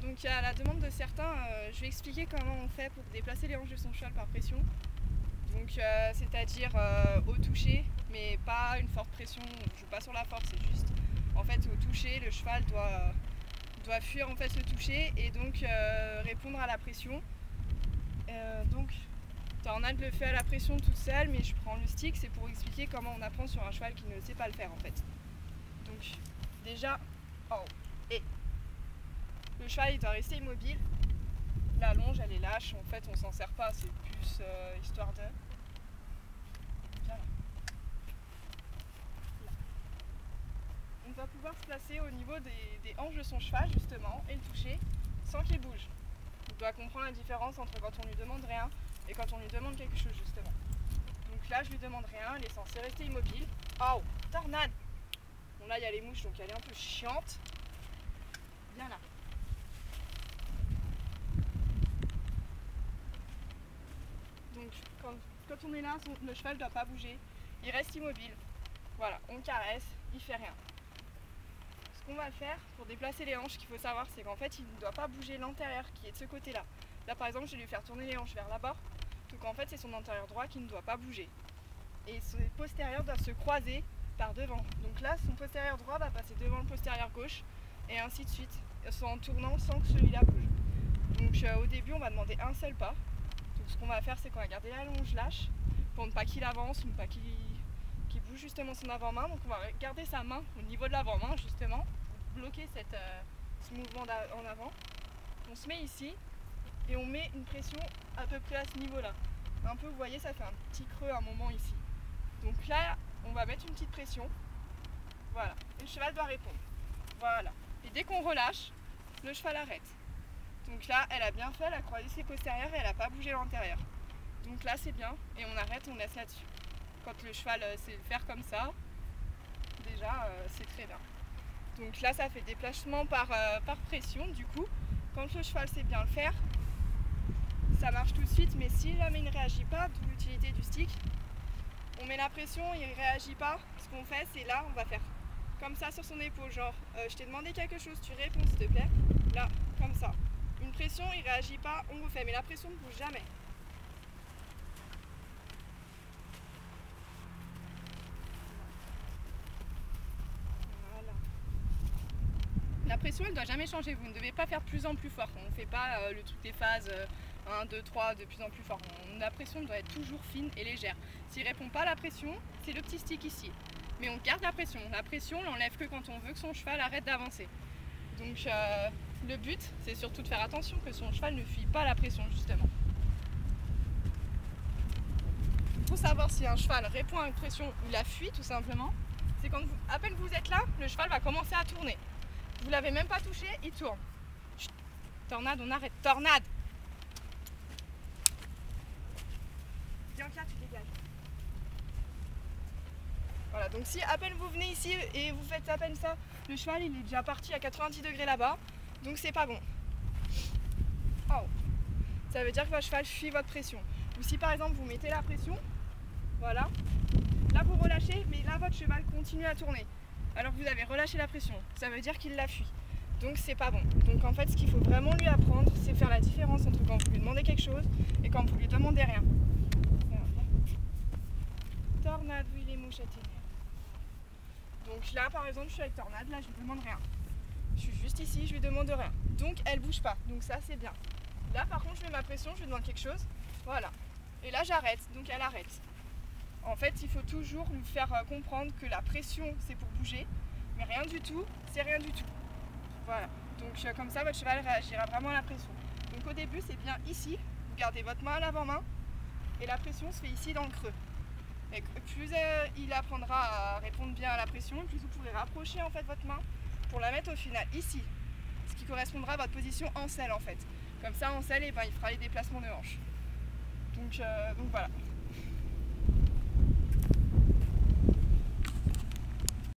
donc à la demande de certains, je vais expliquer comment on fait pour déplacer les hanches de son cheval par pression. Donc c'est-à-dire au toucher, mais pas une forte pression, on ne joue pas sur la force, c'est juste en fait au toucher, le cheval doit fuir en fait le toucher et donc répondre à la pression. Donc Tornade le fait à la pression toute seule, mais je prends le stick, c'est pour expliquer comment on apprend sur un cheval qui ne sait pas le faire en fait. Donc déjà, et le cheval il doit rester immobile. La longe elle est lâche, en fait on s'en sert pas, c'est plus histoire de... Bien là. On va pouvoir se placer au niveau des hanches de son cheval justement et le toucher sans qu'il bouge. Il doit comprendre la différence entre quand on lui demande rien et quand on lui demande quelque chose justement. Donc là je lui demande rien, elle est censée rester immobile. Oh, Tornade! Bon là il y a les mouches donc elle est un peu chiante. Bien là. Donc quand on est là, le cheval ne doit pas bouger, il reste immobile. Voilà, on caresse, il fait rien. Ce qu'on va faire pour déplacer les hanches, ce qu'il faut savoir, c'est qu'en fait il ne doit pas bouger l'antérieur qui est de ce côté-là. Là par exemple je vais lui faire tourner les hanches vers là-bas, donc en fait c'est son antérieur droit qui ne doit pas bouger. Et son postérieur doit se croiser par devant. Donc là son postérieur droit va passer devant le postérieur gauche et ainsi de suite, en tournant sans que celui-là bouge. Donc au début on va demander un seul pas. Donc ce qu'on va faire c'est qu'on va garder la longe lâche pour ne pas qu'il avance, ou ne pas qu'il bouge justement son avant-main. Donc on va garder sa main au niveau de l'avant-main justement, pour bloquer ce mouvement en avant. On se met ici et on met une pression à peu près à ce niveau-là. Un peu, vous voyez, ça fait un petit creux à un moment ici. Donc là, on va mettre une petite pression. Voilà, et le cheval doit répondre. Voilà. Et dès qu'on relâche, le cheval arrête. Donc là, elle a bien fait, elle a croisé ses postérieurs et elle n'a pas bougé l'antérieur. Donc là, c'est bien et on arrête, on laisse là-dessus. Quand le cheval sait le faire comme ça, déjà, c'est très bien. Donc là, ça fait déplacement par pression. Du coup, quand le cheval sait bien le faire, ça marche tout de suite. Mais si jamais il ne réagit pas, d'où l'utilité du stick, on met la pression, il ne réagit pas. Ce qu'on fait, c'est là, on va faire comme ça sur son épaule. Genre, je t'ai demandé quelque chose, tu réponds s'il te plaît. Là, comme ça. Une pression, il ne réagit pas, on vous fait. Mais la pression ne bouge jamais. La pression elle ne doit jamais changer, vous ne devez pas faire de plus en plus fort, on ne fait pas le truc des phases 1, 2, 3 de plus en plus fort. La pression doit être toujours fine et légère. S'il ne répond pas à la pression, c'est le petit stick ici. Mais on garde la pression on l'enlève que quand on veut que son cheval arrête d'avancer. Donc le but c'est surtout de faire attention que son cheval ne fuit pas la pression justement. Pour savoir si un cheval répond à une pression ou la fuit tout simplement, c'est quand à peine vous êtes là, le cheval va commencer à tourner. Vous l'avez même pas touché, il tourne. Chut. Tornade, on arrête. Tornade. Bianca, tu dégages. Voilà, donc si à peine vous venez ici et vous faites à peine ça, le cheval il est déjà parti à 90 degrés là-bas, donc c'est pas bon. Oh. Ça veut dire que votre cheval fuit votre pression. Ou si par exemple vous mettez la pression, voilà, là vous relâchez, mais là votre cheval continue à tourner. Alors que vous avez relâché la pression, ça veut dire qu'il la fuit. Donc c'est pas bon. Donc en fait ce qu'il faut vraiment lui apprendre, c'est faire la différence entre quand vous lui demandez quelque chose et quand vous lui demandez rien. Tornade, oui les mouches atténuées. Donc là par exemple je suis avec Tornade, là je lui demande rien. Je suis juste ici, je lui demande rien. Donc elle bouge pas, donc ça c'est bien. Là par contre je mets ma pression, je lui demande quelque chose, voilà. Et là j'arrête, donc elle arrête. En fait, il faut toujours lui faire comprendre que la pression, c'est pour bouger, mais rien du tout, c'est rien du tout. Voilà. Donc comme ça, votre cheval réagira vraiment à la pression. Donc au début, c'est bien ici. Vous gardez votre main à l'avant-main et la pression se fait ici dans le creux. Et plus il apprendra à répondre bien à la pression, plus vous pourrez rapprocher en fait votre main pour la mettre au final ici. Ce qui correspondra à votre position en selle en fait. Comme ça, en selle, et ben, il fera les déplacements de hanche. Donc voilà.